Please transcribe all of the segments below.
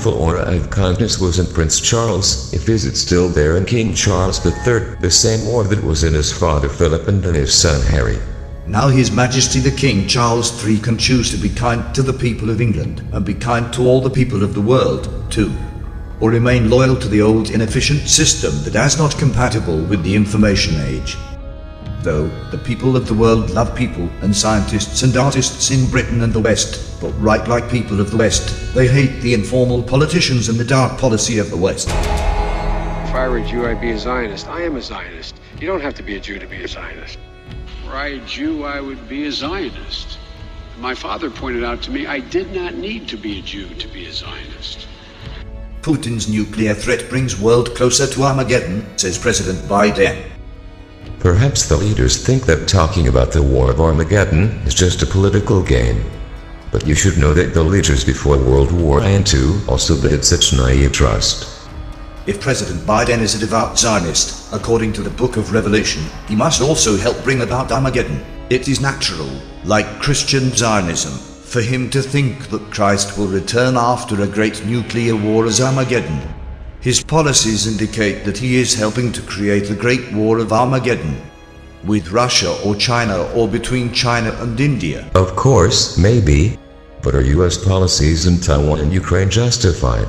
powerful aura of kindness was in Prince Charles, if is it still there in King Charles III, the same aura that was in his father Philip and in his son Harry. Now His Majesty the King Charles III can choose to be kind to the people of England, and be kind to all the people of the world, too. Or remain loyal to the old inefficient system that is not compatible with the information age. Though, the people of the world love people, and scientists and artists in Britain and the West, but right like people of the West, they hate the informal politicians and the dark policy of the West. If I were a Jew, I'd be a Zionist. I am a Zionist. You don't have to be a Jew to be a Zionist. Were I a Jew, I would be a Zionist. My father pointed out to me I did not need to be a Jew to be a Zionist. Putin's nuclear threat brings world closer to Armageddon, says President Biden. Perhaps the leaders think that talking about the war of Armageddon is just a political game. But you should know that the leaders before World War II also did such naive trust. If President Biden is a devout Zionist, according to the Book of Revelation, he must also help bring about Armageddon. It is natural, like Christian Zionism, for him to think that Christ will return after a great nuclear war as Armageddon. His policies indicate that he is helping to create a great war of Armageddon, with Russia or China or between China and India. Of course, maybe. But are US policies in Taiwan and Ukraine justified?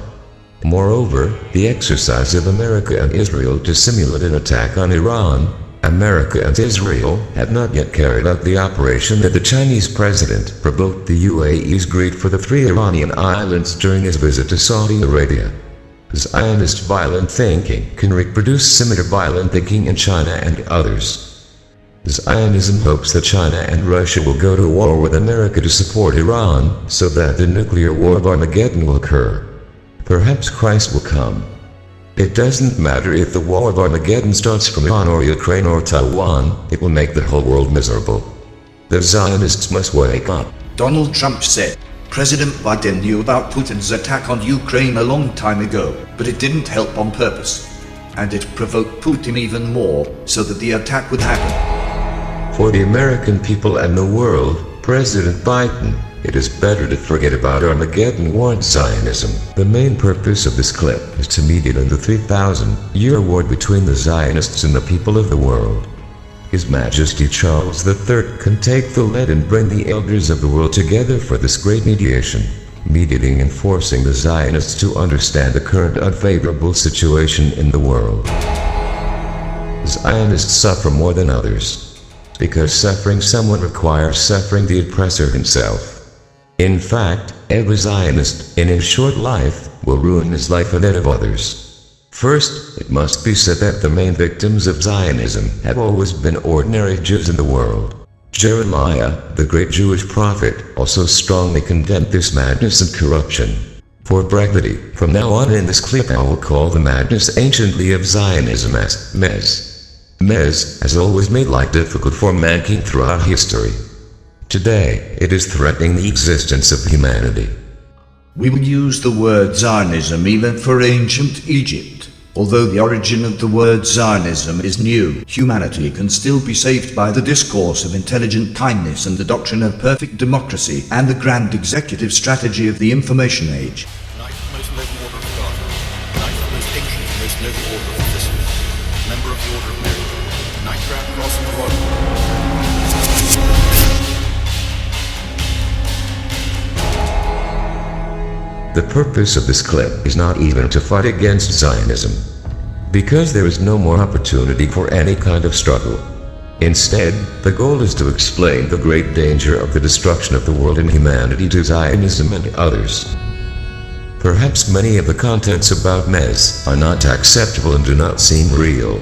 Moreover, the exercise of America and Israel to simulate an attack on Iran, America and Israel have not yet carried out the operation that the Chinese president provoked the UAE's greed for the 3 Iranian islands during his visit to Saudi Arabia. Zionist violent thinking can reproduce similar violent thinking in China and others. Zionism hopes that China and Russia will go to war with America to support Iran, so that the nuclear war of Armageddon will occur. Perhaps Christ will come. It doesn't matter if the war of Armageddon starts from Iran or Ukraine or Taiwan, it will make the whole world miserable. The Zionists must wake up. Donald Trump said, President Biden knew about Putin's attack on Ukraine a long time ago, but it didn't help on purpose. And it provoked Putin even more, so that the attack would happen. For the American people and the world, President Biden, it is better to forget about Armageddon warrant Zionism. The main purpose of this clip is to mediate in the 3,000-year war between the Zionists and the people of the world. His Majesty Charles III can take the lead and bring the elders of the world together for this great mediation, mediating and forcing the Zionists to understand the current unfavorable situation in the world. Zionists suffer more than others, because suffering someone requires suffering the oppressor himself. In fact, every Zionist, in his short life, will ruin his life and that of others. First, it must be said that the main victims of Zionism have always been ordinary Jews in the world. Jeremiah, the great Jewish prophet, also strongly condemned this madness and corruption. For brevity, from now on in this clip I will call the madness anciently of Zionism as Mez has always made life difficult for mankind throughout history. Today, it is threatening the existence of humanity. We will use the word Zionism even for ancient Egypt. Although the origin of the word Zionism is new, humanity can still be saved by the discourse of intelligent kindness and the doctrine of perfect democracy and the grand executive strategy of the information age. Ninth most noble order of God. Ninth most ancient, most noble order of officers. Member of the Order of Merit. Ninth Grand Cross of the Royal. The purpose of this clip is not even to fight against Zionism, because there is no more opportunity for any kind of struggle. Instead, the goal is to explain the great danger of the destruction of the world and humanity to Zionism and others. Perhaps many of the contents about Mez are not acceptable and do not seem real.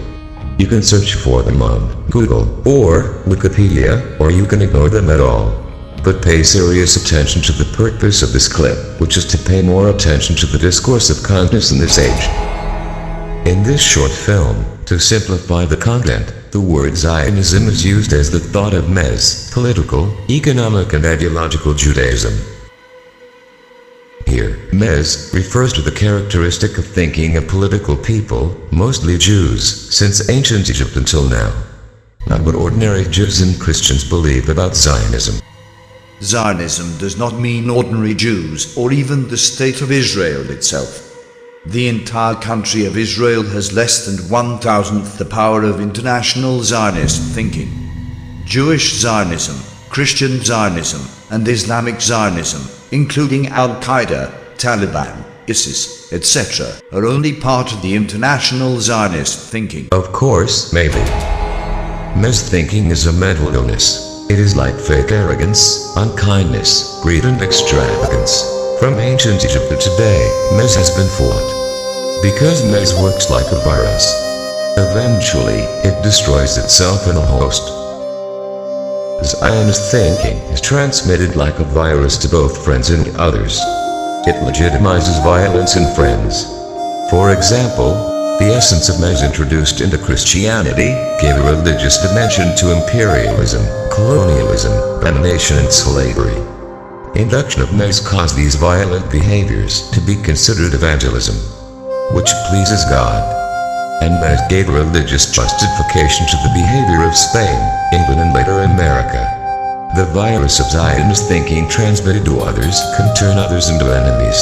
You can search for them on Google or Wikipedia, or you can ignore them at all. But pay serious attention to the purpose of this clip, which is to pay more attention to the discourse of kindness in this age. In this short film, to simplify the content, the word Zionism is used as the thought of Mez, political, economic and ideological Judaism. Here, Mez refers to the characteristic of thinking of political people, mostly Jews, since ancient Egypt until now. Not what ordinary Jews and Christians believe about Zionism. Zionism does not mean ordinary Jews or even the state of Israel itself. The entire country of Israel has less than 1,000th the power of international Zionist thinking. Jewish Zionism, Christian Zionism, and Islamic Zionism, including Al-Qaeda, Taliban, ISIS, etc., are only part of the international Zionist thinking. Of course, maybe. Misthinking is a mental illness. It is like fake arrogance, unkindness, greed and extravagance. From ancient Egypt to today, mes has been fought. Because mes works like a virus. Eventually, it destroys itself in a host. Zionist thinking is transmitted like a virus to both friends and others. It legitimizes violence in friends. For example, the essence of mes introduced into Christianity gave a religious dimension to imperialism, colonialism, domination and slavery. Induction of mes caused these violent behaviors to be considered evangelism, which pleases God. And mes gave a religious justification to the behavior of Spain, England and later America. The virus of Zionist thinking transmitted to others can turn others into enemies.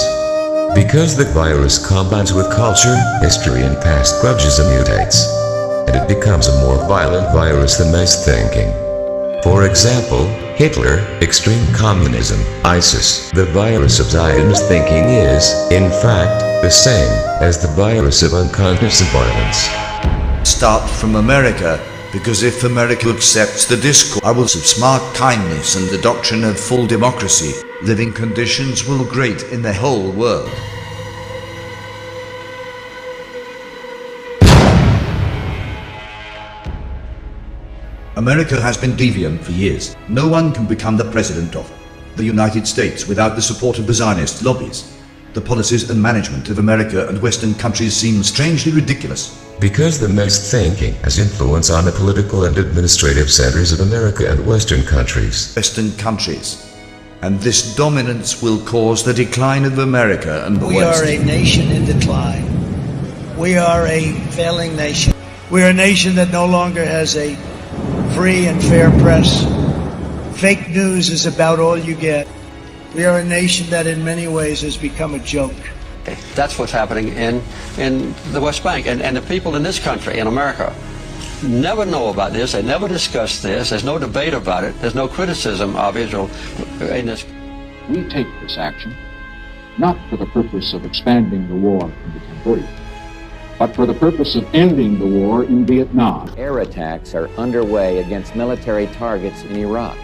Because the virus combines with culture, history and past grudges and mutates. And it becomes a more violent virus than mes thinking. For example, Hitler, extreme communism, ISIS. The virus of Zionist thinking is, in fact, the same as the virus of unkindness and violence. Start from America, because if America accepts the discourse of smart kindness and the doctrine of full democracy, living conditions will be great in the whole world. America has been deviant for years. No one can become the president of the United States without the support of the Zionist lobbies. The policies and management of America and Western countries seem strangely ridiculous. Because the mes thinking has influence on the political and administrative centers of America and Western countries. And this dominance will cause the decline of America and the West. We are a nation in decline. We are a failing nation. We are a nation that no longer has a free and fair press. Fake news is about all you get. We are a nation that in many ways has become a joke. That's what's happening in the West Bank. And the people in this country, in America, never know about this. They never discuss this. There's no debate about it. There's no criticism of Israel in this. We take this action not for the purpose of expanding the war into Cambodia, but for the purpose of ending the war in Vietnam. Air attacks are underway against military targets in Iraq.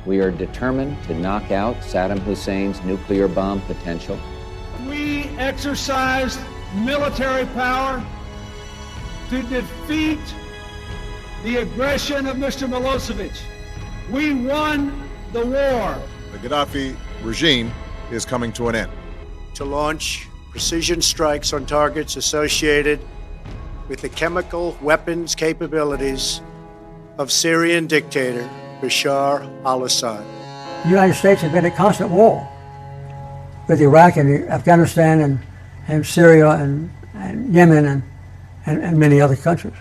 We are determined to knock out Saddam Hussein's nuclear bomb potential. We exercised military power to defeat the aggression of Mr. Milosevic. We won the war. The Gaddafi regime is coming to an end. To launch precision strikes on targets associated with the chemical weapons capabilities of Syrian dictator Bashar al-Assad. The United States has been at constant war with Iraq and Afghanistan and Syria and Yemen and many other countries.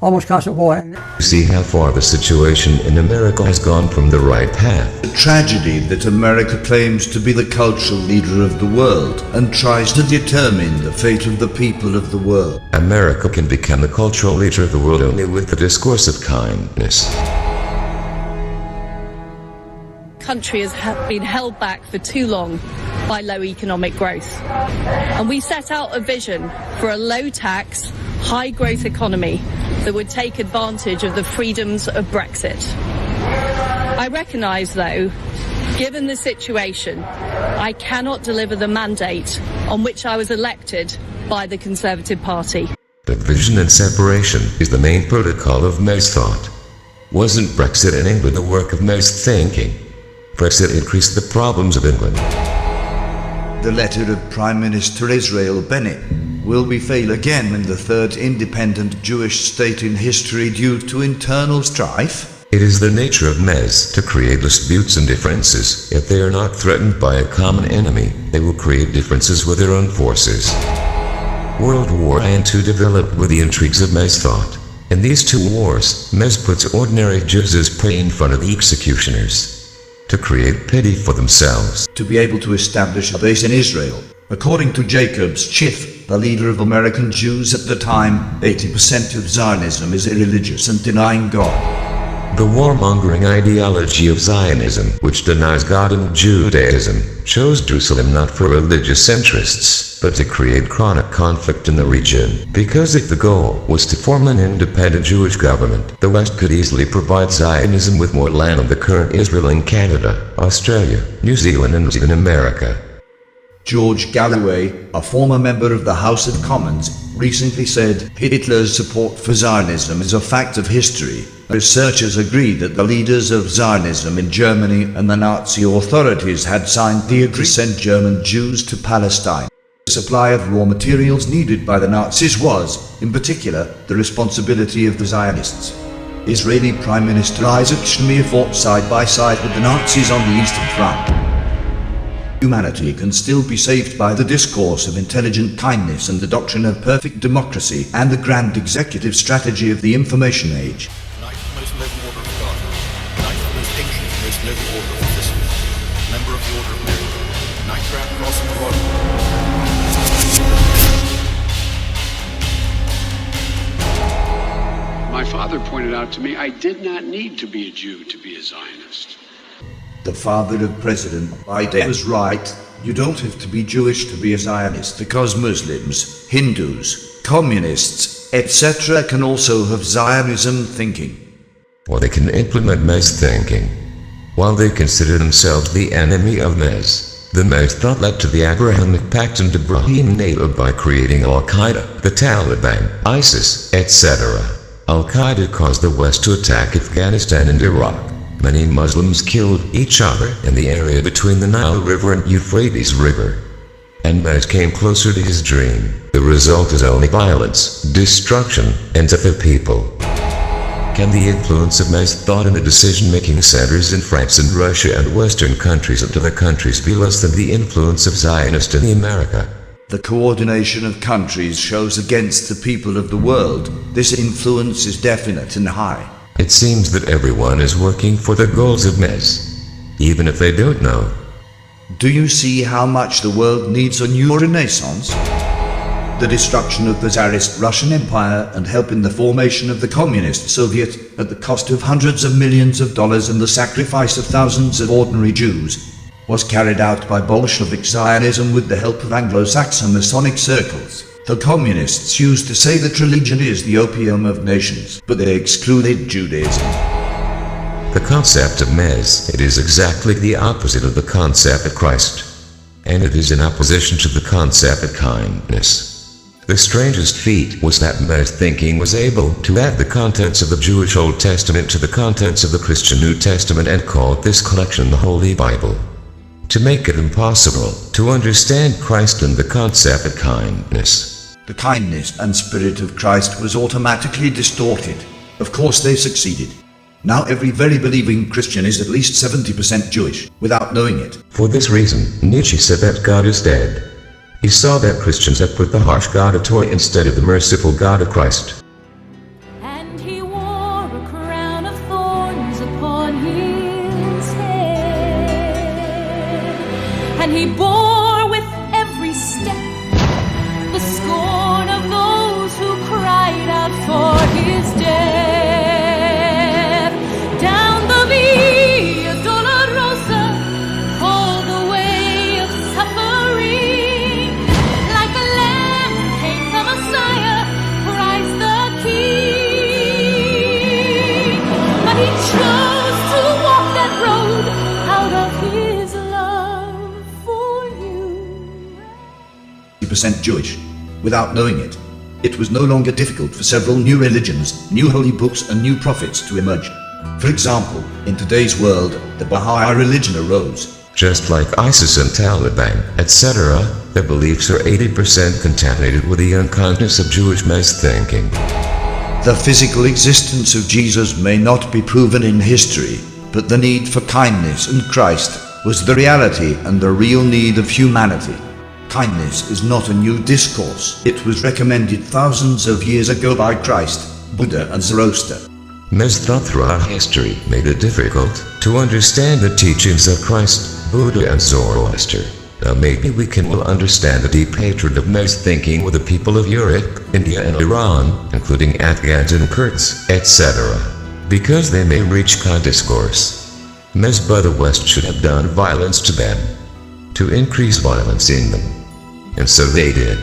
Almost constant war. See how far the situation in America has gone from the right path. The tragedy that America claims to be the cultural leader of the world and tries to determine the fate of the people of the world. America can become the cultural leader of the world only with the discourse of kindness. Country has been held back for too long by low economic growth. And we set out a vision for a low-tax, high-growth economy that would take advantage of the freedoms of Brexit. I recognise, though, given the situation, I cannot deliver the mandate on which I was elected by the Conservative Party. Division and separation is the main protocol of mes thought. Wasn't Brexit in England the work of mes thinking? Brexit increased the problems of England. The letter of Prime Minister Israel Bennett will we fail again in the third independent Jewish state in history due to internal strife? It is the nature of mes to create disputes and differences. If they are not threatened by a common enemy, they will create differences with their own forces. World War II developed with the intrigues of mes thought. In these two wars, mes puts ordinary Jews as prey in front of the executioners. to create pity for themselves, to be able to establish a base in Israel. According to Jacob Schiff, the leader of American Jews at the time, 80% of Zionism is irreligious and denying God. The warmongering ideology of Zionism, which denies God and Judaism, chose Jerusalem not for religious interests, but to create chronic conflict in the region. Because if the goal was to form an independent Jewish government, the West could easily provide Zionism with more land than the current Israel in Canada, Australia, New Zealand and even America. George Galloway, a former member of the House of Commons, recently said Hitler's support for Zionism is a fact of history. Researchers agree that the leaders of Zionism in Germany and the Nazi authorities had signed the agreement to send German Jews to Palestine. The supply of raw materials needed by the Nazis was, in particular, the responsibility of the Zionists. Israeli Prime Minister Isaac Shamir fought side by side with the Nazis on the Eastern Front. Humanity can still be saved by the discourse of intelligent kindness and the doctrine of perfect democracy and the grand executive strategy of the information age. Ninth most noble order of God. Ninth most ancient, most noble order of officers. Member of the Order of Merit. Ninth Grand Cross of the Royal. My father pointed out to me I did not need to be a Jew to be a Zionist. The father of President Biden was right. You don't have to be Jewish to be a Zionist, because Muslims, Hindus, communists, etc. can also have Zionism thinking. Or they can implement Mez thinking. While they consider themselves the enemy of Mez, the Mez thought led to the Abrahamic Pact and Ibrahim NATO by creating Al-Qaeda, the Taliban, ISIS, etc. Al-Qaeda caused the West to attack Afghanistan and Iraq. Many Muslims killed each other in the area between the Nile River and Euphrates River. And Mez came closer to his dream. The result is only violence, destruction, and death of people. Can the influence of Mez thought in the decision-making centers in France and Russia and Western countries and other countries be less than the influence of Zionists in America? The coordination of countries shows against the people of the world. This influence is definite and high. It seems that everyone is working for the goals of Mez, even if they don't know. Do you see how much the world needs a new renaissance? The destruction of the Tsarist Russian Empire and help in the formation of the Communist Soviet at the cost of hundreds of millions of dollars and the sacrifice of thousands of ordinary Jews was carried out by Bolshevik Zionism with the help of Anglo-Saxon Masonic circles. The communists used to say that religion is the opium of nations, but they excluded Judaism. The concept of Mez, it is exactly the opposite of the concept of Christ. And it is in opposition to the concept of kindness. The strangest feat was that Mez thinking was able to add the contents of the Jewish Old Testament to the contents of the Christian New Testament and called this collection the Holy Bible. To make it impossible to understand Christ and the concept of kindness. The kindness and spirit of Christ was automatically distorted. Of course they succeeded. Now every very believing Christian is at least 70% Jewish, without knowing it. For this reason, Nietzsche said that God is dead. He saw that Christians have put the harsh God of toy instead of the merciful God of Christ. And he wore a crown of thorns upon his head, and he bore with every step the scorn of those who cried out for his death. Down the Via Dolorosa, all the way of suffering, like a lamb came the Messiah, Christ the King. But he chose to walk that road out of his love for you. 80% Jewish, without knowing it. It was no longer difficult for several new religions, new holy books and new prophets to emerge. For example, in today's world, the Baha'i religion arose. Just like ISIS and Taliban, etc., their beliefs are 80% contaminated with the unconscious of Jewish Mez thinking. The physical existence of Jesus may not be proven in history, but the need for kindness in Christ was the reality and the real need of humanity. Kindness is not a new discourse. It was recommended thousands of years ago by Christ, Buddha and Zoroaster. Mes thought throughout history made it difficult to understand the teachings of Christ, Buddha and Zoroaster. Now maybe we can well understand the deep hatred of Mes thinking with the people of Europe, India and Iran, including Afghans and Kurds, etc. because they may reach kind discourse. Mes by the West should have done violence to them, to increase violence in them. And so they did.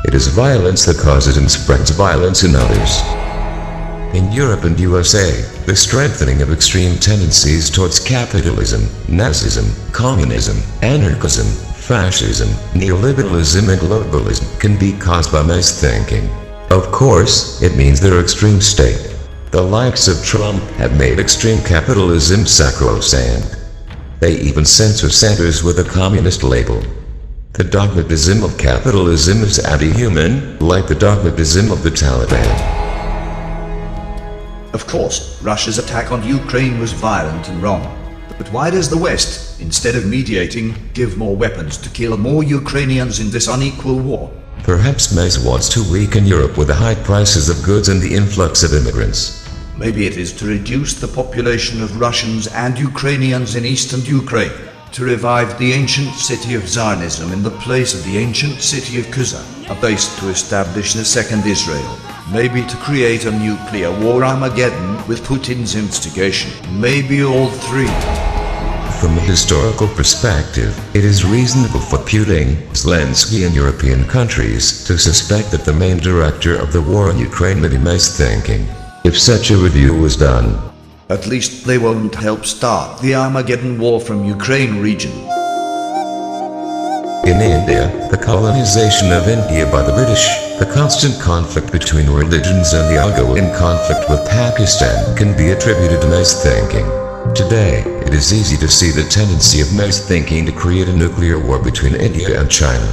It is violence that causes and spreads violence in others. In Europe and USA, the strengthening of extreme tendencies towards capitalism, Nazism, communism, anarchism, fascism, neoliberalism and globalism can be caused by Mes thinking. Of course, it means their extreme state. The likes of Trump have made extreme capitalism sacrosanct. They even censor centers with a communist label. The dogmatism of capitalism is anti-human, like the dogmatism of the Taliban. Of course, Russia's attack on Ukraine was violent and wrong. But why does the West, instead of mediating, give more weapons to kill more Ukrainians in this unequal war? Perhaps Mes wants to weaken Europe with the high prices of goods and the influx of immigrants. Maybe it is to reduce the population of Russians and Ukrainians in eastern Ukraine, to revive the ancient city of Zionism in the place of the ancient city of Kuza, a base to establish the second Israel. Maybe to create a nuclear war Armageddon with Putin's instigation. Maybe all three. From a historical perspective, it is reasonable for Putin, Zelensky and European countries to suspect that the main director of the war in Ukraine may be Mes thinking. If such a review was done, at least they won't help start the Armageddon war from Ukraine region. In India, the colonization of India by the British, the constant conflict between religions and the ongoing conflict with Pakistan can be attributed to Mes thinking. Today, it is easy to see the tendency of Mes thinking to create a nuclear war between India and China.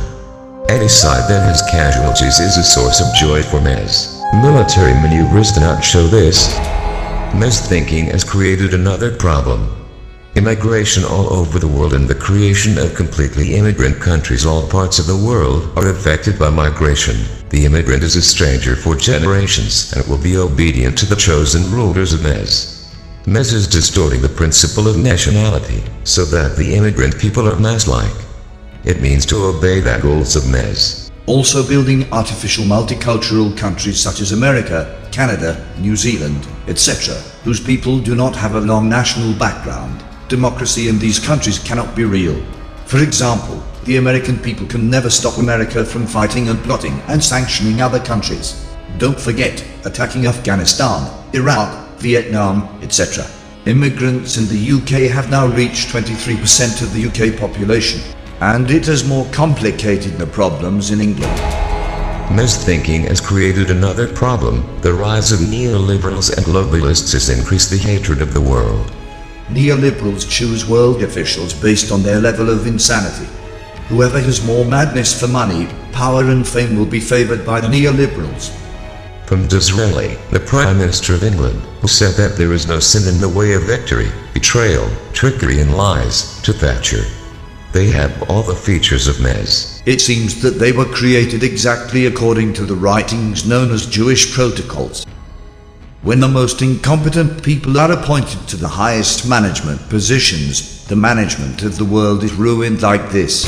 Any side that has casualties is a source of joy for Mes. Military maneuvers do not show this. Mes thinking has created another problem. Immigration all over the world and the creation of completely immigrant countries. All parts of the world are affected by migration. The immigrant is a stranger for generations and will be obedient to the chosen rulers of Mes. Mes is distorting the principle of nationality, so that the immigrant people are Mes-like. It means to obey the goals of Mes. Also building artificial multicultural countries such as America, Canada, New Zealand, etc., whose people do not have a long national background. Democracy in these countries cannot be real. For example, the American people can never stop America from fighting and plotting and sanctioning other countries. Don't forget, attacking Afghanistan, Iraq, Vietnam, etc. Immigrants in the UK have now reached 23% of the UK population, and it has more complicated the problems in England. Mes thinking has created another problem. The rise of neoliberals and globalists has increased the hatred of the world. Neoliberals choose world officials based on their level of insanity. Whoever has more madness for money, power and fame will be favored by the neoliberals. From Disraeli, the Prime Minister of England, who said that there is no sin in the way of victory, betrayal, trickery and lies, to Thatcher. They have all the features of Mes. It seems that they were created exactly according to the writings known as Jewish protocols. When the most incompetent people are appointed to the highest management positions, the management of the world is ruined like this.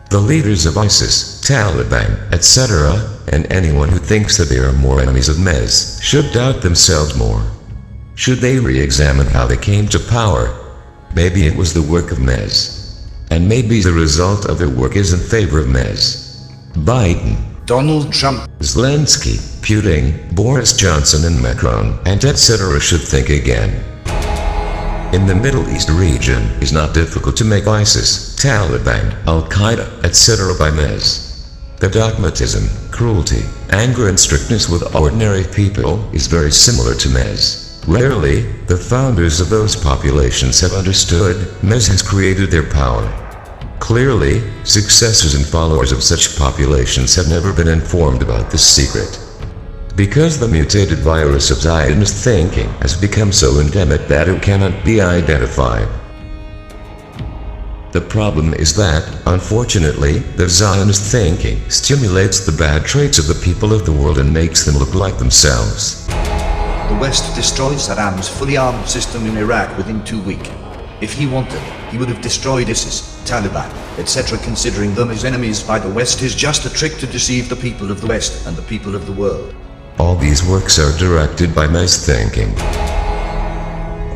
The leaders of ISIS, Taliban, etc., and anyone who thinks that they are more enemies of Mes, should doubt themselves more. Should they re-examine how they came to power? Maybe it was the work of Mes. And maybe the result of their work is in favor of Mes. Biden, Donald Trump, Zelensky, Putin, Boris Johnson and Macron, and etc. should think again. In the Middle East region, it is not difficult to make ISIS, Taliban, Al-Qaeda, etc. by Mes. The dogmatism, cruelty, anger and strictness with ordinary people is very similar to Mes. Rarely, the founders of those populations have understood Mes has created their power. Clearly, successors and followers of such populations have never been informed about this secret. Because the mutated virus of Zionist thinking has become so endemic that it cannot be identified. The problem is that, unfortunately, the Zionist thinking stimulates the bad traits of the people of the world and makes them look like themselves. The West destroyed Saddam's fully armed system in Iraq within 2 weeks. If he wanted, he would have destroyed ISIS, Taliban, etc. Considering them as enemies by the West is just a trick to deceive the people of the West and the people of the world. All these works are directed by mass thinking.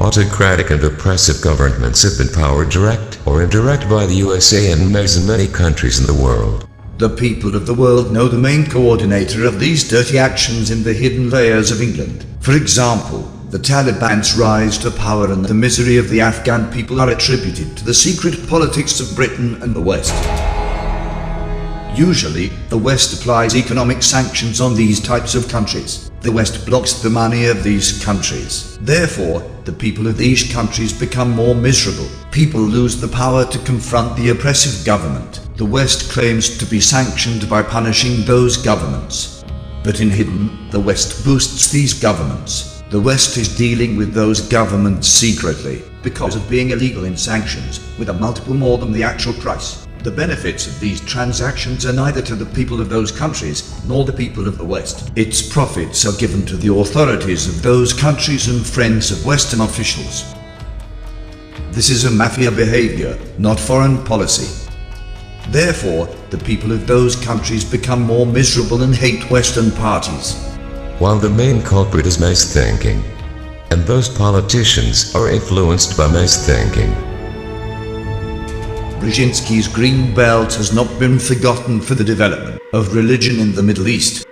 Autocratic and oppressive governments have been powered direct or indirect by the USA and many countries in the world. The people of the world know the main coordinator of these dirty actions in the hidden layers of England. For example, the Taliban's rise to power and the misery of the Afghan people are attributed to the secret politics of Britain and the West. Usually, the West applies economic sanctions on these types of countries. The West blocks the money of these countries. Therefore, the people of these countries become more miserable. People lose the power to confront the oppressive government. The West claims to be sanctioned by punishing those governments. But in hidden, the West boosts these governments. The West is dealing with those governments secretly, because of being illegal in sanctions, with a multiple more than the actual price. The benefits of these transactions are neither to the people of those countries, nor the people of the West. Its profits are given to the authorities of those countries and friends of Western officials. This is a mafia behavior, not foreign policy. Therefore, the people of those countries become more miserable and hate Western parties. While the main culprit is mass thinking, and those politicians are influenced by mass thinking. Brzezinski's Green Belt has not been forgotten for the development of religion in the Middle East.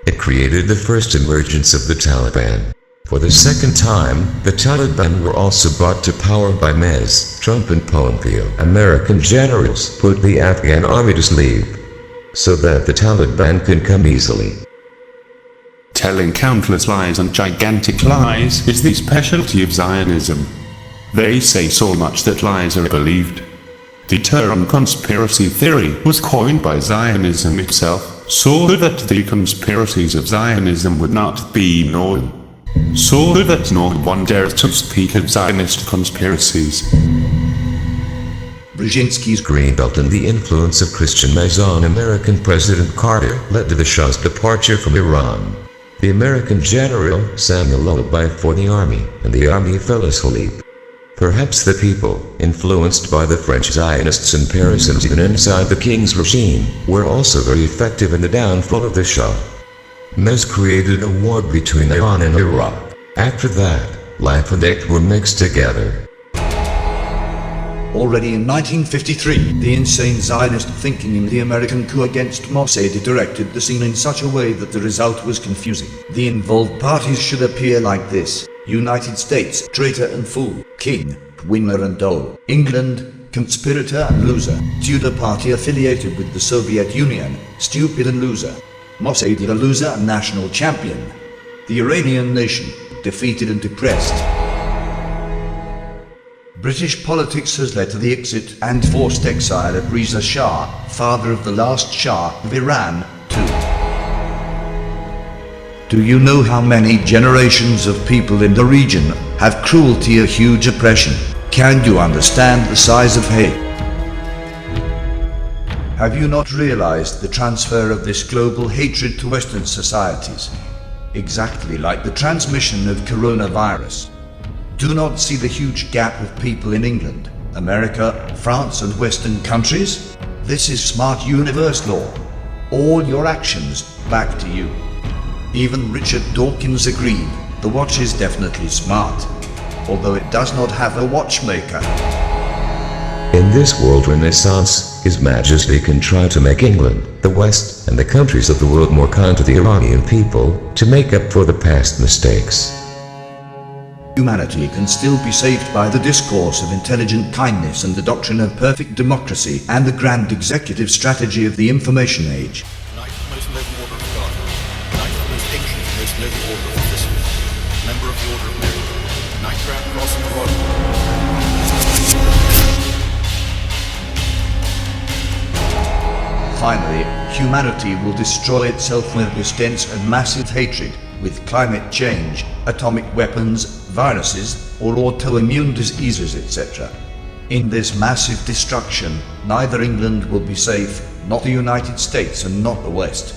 It created the first emergence of the Taliban. For the second time, the Taliban were also brought to power by Ms. Trump and Pompeo. American generals put the Afghan army to sleep, so that the Taliban can come easily. Telling countless lies and gigantic lies is the specialty of Zionism. They say so much that lies are believed. The term conspiracy theory was coined by Zionism itself, so that the conspiracies of Zionism would not be known. So that no one dares to speak of Zionist conspiracies. Brzezinski's Green Belt and the influence of Christian Mason. American President Carter led to the Shah's departure from Iran. The American general sang a lullaby for the army, and the army fell asleep. Perhaps the people, influenced by the French Zionists and Parisians even inside the king's regime, were also very effective in the downfall of the Shah. Mez created a war between Iran and Iraq. After that, life and death were mixed together. Already in 1953, the insane Zionist thinking in the American coup against Majesty directed the scene in such a way that the result was confusing. The involved parties should appear like this: United States, traitor and fool; king, winner and dole; England, conspirator and loser; Tudor party affiliated with the Soviet Union, stupid and loser; Majesty the loser and national champion; the Iranian nation, defeated and depressed. British politics has led to the exit and forced exile of Reza Shah, father of the last Shah of Iran, too. Do you know how many generations of people in the region have cruelty or huge oppression? Can you understand the size of hate? Have you not realized the transfer of this global hatred to Western societies? Exactly like the transmission of coronavirus. Do not see the huge gap of people in England, America, France and Western countries? This is smart universe law. All your actions back to you. Even Richard Dawkins agreed, the watch is definitely smart, although it does not have a watchmaker. In this world renaissance, His Majesty can try to make England, the West, and the countries of the world more kind to the Iranian people, to make up for the past mistakes. Humanity can still be saved by the discourse of intelligent kindness and the doctrine of perfect democracy and the grand executive strategy of the information age. Knight of the most noble order of God. Knight of the most ancient and most noble order of officers. Member of the Order of Merit. Knight Grand Cross and Royal. Finally, humanity will destroy itself with this dense and massive hatred, with climate change, atomic weapons, viruses, or autoimmune diseases, etc. In this massive destruction, neither England will be safe, not the United States, and not the West.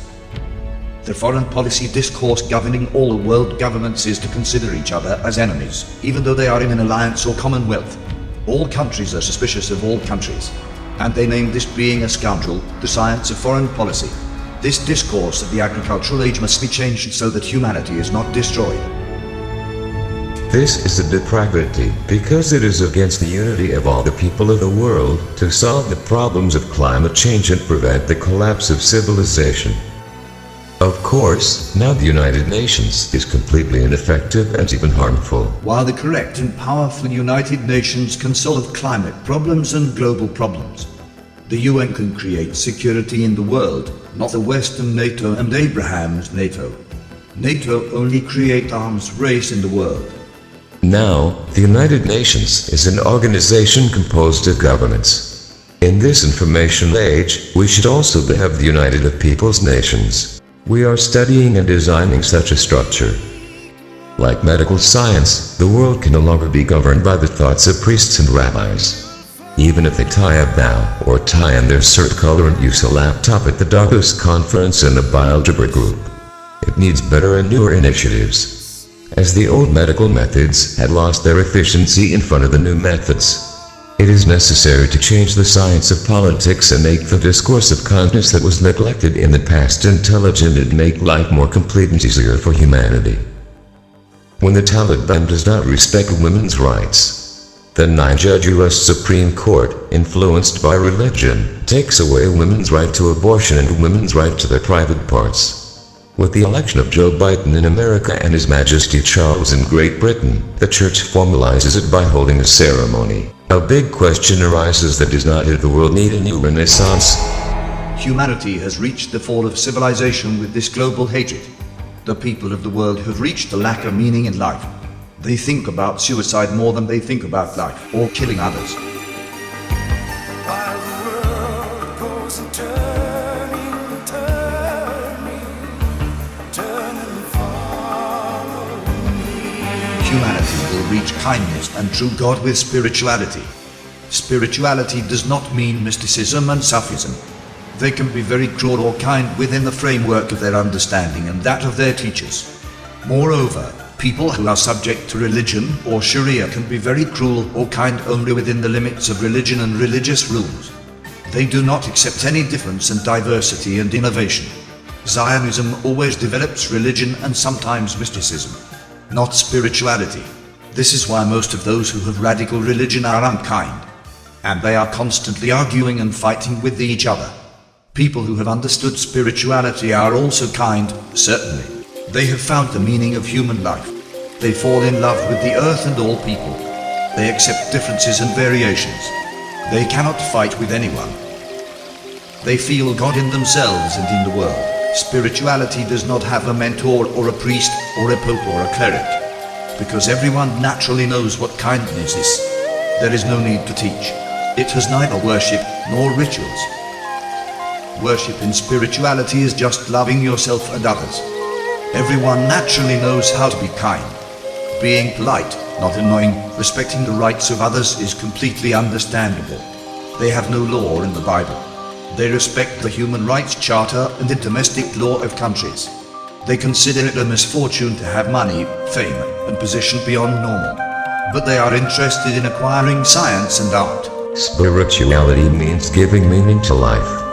The foreign policy discourse governing all the world governments is to consider each other as enemies, even though they are in an alliance or commonwealth. All countries are suspicious of all countries, and they name this being a scoundrel, the science of foreign policy. This discourse of the agricultural age must be changed so that humanity is not destroyed. This is a depravity, because it is against the unity of all the people of the world to solve the problems of climate change and prevent the collapse of civilization. Of course, now the United Nations is completely ineffective and even harmful. While the correct and powerful United Nations can solve climate problems and global problems, the UN can create security in the world, not the Western NATO and Abraham's NATO. NATO only create arms race in the world. Now, the United Nations is an organization composed of governments. In this information age, we should also have the United of People's Nations. We are studying and designing such a structure. Like medical science, the world can no longer be governed by the thoughts of priests and rabbis. Even if they tie a bow or tie in their shirt collar and use a laptop at the Davos conference and a bioalgebra group, it needs better and newer initiatives. As the old medical methods had lost their efficiency in front of the new methods, it is necessary to change the science of politics and make the discourse of kindness that was neglected in the past intelligent and make life more complete and easier for humanity. When the Taliban does not respect women's rights, the 9-judge U.S. Supreme Court, influenced by religion, takes away women's right to abortion and women's right to their private parts. With the election of Joe Biden in America and His Majesty Charles in Great Britain, the Church formalizes it by holding a ceremony. A big question arises that does not the world need a new renaissance? Humanity has reached the fall of civilization with this global hatred. The people of the world have reached the lack of meaning in life. They think about suicide more than they think about life or killing others. While the world goes and turning, humanity will reach kindness and true God with spirituality. Spirituality does not mean mysticism and Sufism. They can be very cruel or kind within the framework of their understanding and that of their teachers. Moreover, people who are subject to religion or Sharia can be very cruel or kind only within the limits of religion and religious rules. They do not accept any difference and diversity and innovation. Zionism always develops religion and sometimes mysticism, not spirituality. This is why most of those who have radical religion are unkind, and they are constantly arguing and fighting with each other. People who have understood spirituality are also kind, certainly. They have found the meaning of human life. They fall in love with the earth and all people. They accept differences and variations. They cannot fight with anyone. They feel God in themselves and in the world. Spirituality does not have a mentor or a priest or a pope or a cleric, because everyone naturally knows what kindness is. There is no need to teach. It has neither worship nor rituals. Worship in spirituality is just loving yourself and others. Everyone naturally knows how to be kind. Being polite, not annoying, respecting the rights of others is completely understandable. They have no law in the Bible. They respect the Human Rights Charter and the domestic law of countries. They consider it a misfortune to have money, fame, and position beyond normal. But they are interested in acquiring science and art. Spirituality means giving meaning to life.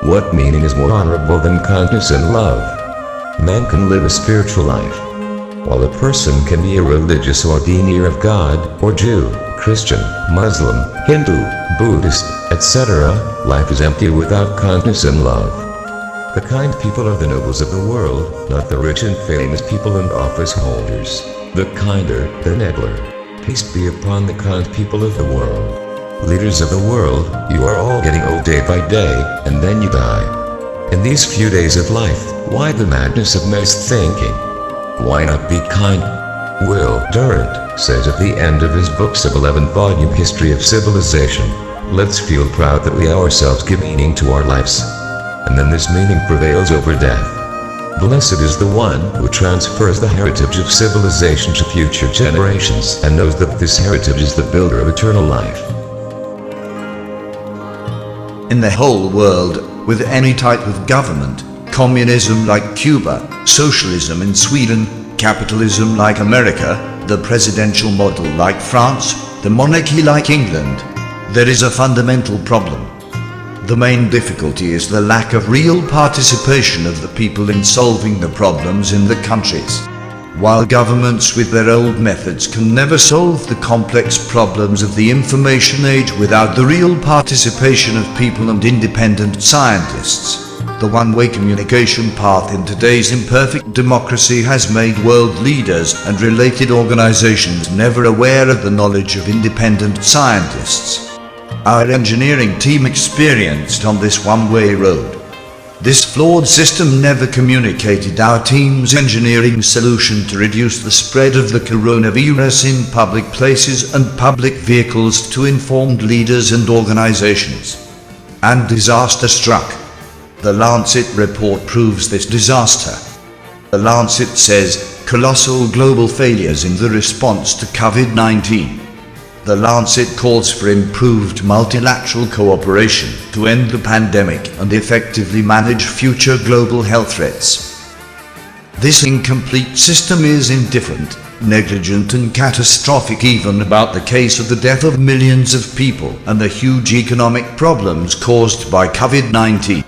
What meaning is more honorable than kindness and love? Man can live a spiritual life, while a person can be a religious or denier of God, or Jew, Christian, Muslim, Hindu, Buddhist, etc. Life is empty without kindness and love. The kind people are the nobles of the world, not the rich and famous people and office holders. The kinder, the nobler. Peace be upon the kind people of the world. Leaders of the world, you are all getting old day by day, and then you die. In these few days of life, why the madness of mass thinking? Why not be kind? Will Durant says at the end of his books of 11-volume History of Civilization, let's feel proud that we ourselves give meaning to our lives. And then this meaning prevails over death. Blessed is the one who transfers the heritage of civilization to future generations and knows that this heritage is the builder of eternal life. in the whole world with any type of government: communism like Cuba, socialism in Sweden, capitalism like America, the presidential model like France, the monarchy like England. There is a fundamental problem. The main difficulty is the lack of real participation of the people in solving the problems in the countries. While governments with their old methods can never solve the complex problems of the information age without the real participation of people and independent scientists, the one-way communication path in today's imperfect democracy has made world leaders and related organizations never aware of the knowledge of independent scientists. Our engineering team experienced on this one-way road. This flawed system never communicated our team's engineering solution to reduce the spread of the coronavirus in public places and public vehicles to informed leaders and organizations. And disaster struck. The Lancet report proves this disaster. The Lancet says, colossal global failures in the response to COVID-19. The Lancet calls for improved multilateral cooperation to end the pandemic and effectively manage future global health threats. This incomplete system is indifferent, negligent and catastrophic even about the case of the death of millions of people and the huge economic problems caused by COVID-19.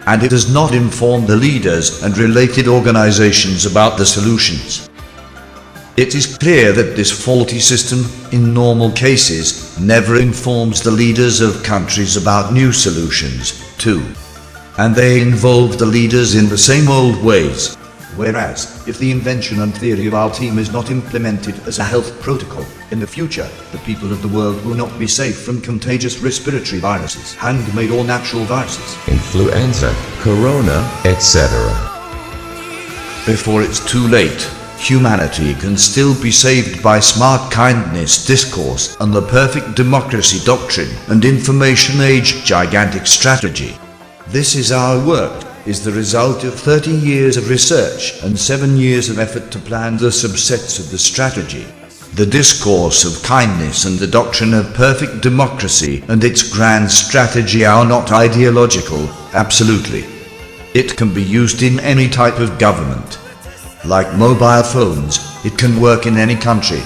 And it does not inform the leaders and related organizations about the solutions. It is clear that this faulty system, in normal cases, never informs the leaders of countries about new solutions, too. And they involve the leaders in the same old ways. Whereas, if the invention and theory of our team is not implemented as a health protocol, in the future, the people of the world will not be safe from contagious respiratory viruses, handmade or natural viruses, influenza, corona, etc. Before it's too late, humanity can still be saved by smart kindness discourse and the perfect democracy doctrine and information age gigantic strategy. This is our work, is the result of 30 years of research and 7 years of effort to plan the subsets of the strategy. The discourse of kindness and the doctrine of perfect democracy and its grand strategy are not ideological, absolutely. It can be used in any type of government. Like mobile phones, it can work in any country.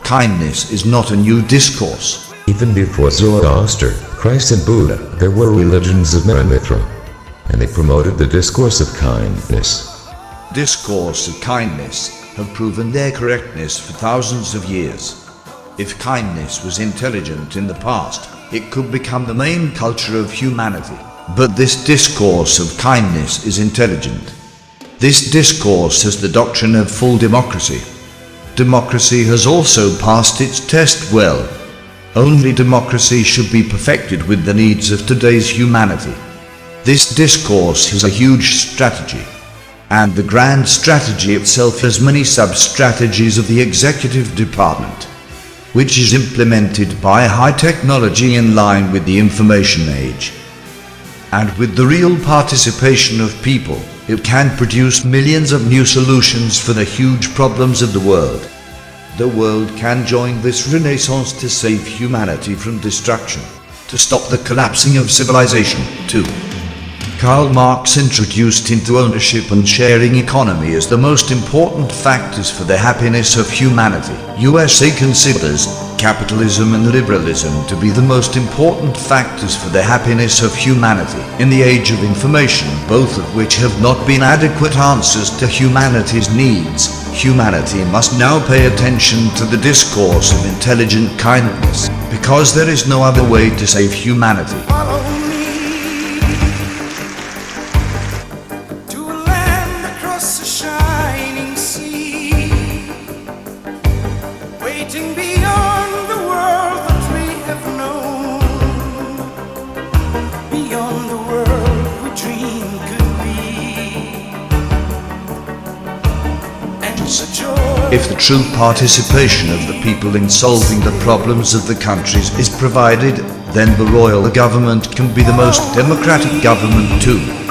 Kindness is not a new discourse. Even before Zoroaster, Christ and Buddha, there were religions of men and Mithra, and they promoted the discourse of kindness. Discourse of kindness have proven their correctness for thousands of years. If kindness was intelligent in the past, it could become the main culture of humanity. But this discourse of kindness is intelligent. This discourse has the doctrine of full democracy. Democracy has also passed its test well. Only democracy should be perfected with the needs of today's humanity. This discourse has a huge strategy. And the grand strategy itself has many sub-strategies of the executive department, which is implemented by high technology in line with the information age. And with the real participation of people, it can produce millions of new solutions for the huge problems of the world. The world can join this renaissance to save humanity from destruction, to stop the collapsing of civilization, too. Karl Marx introduced into ownership and sharing economy as the most important factors for the happiness of humanity. USA considers capitalism and liberalism to be the most important factors for the happiness of humanity. In the age of information, both of which have not been adequate answers to humanity's needs, humanity must now pay attention to the discourse of intelligent kindness, because there is no other way to save humanity. If the true participation of the people in solving the problems of the countries is provided, then the royal government can be the most democratic government too.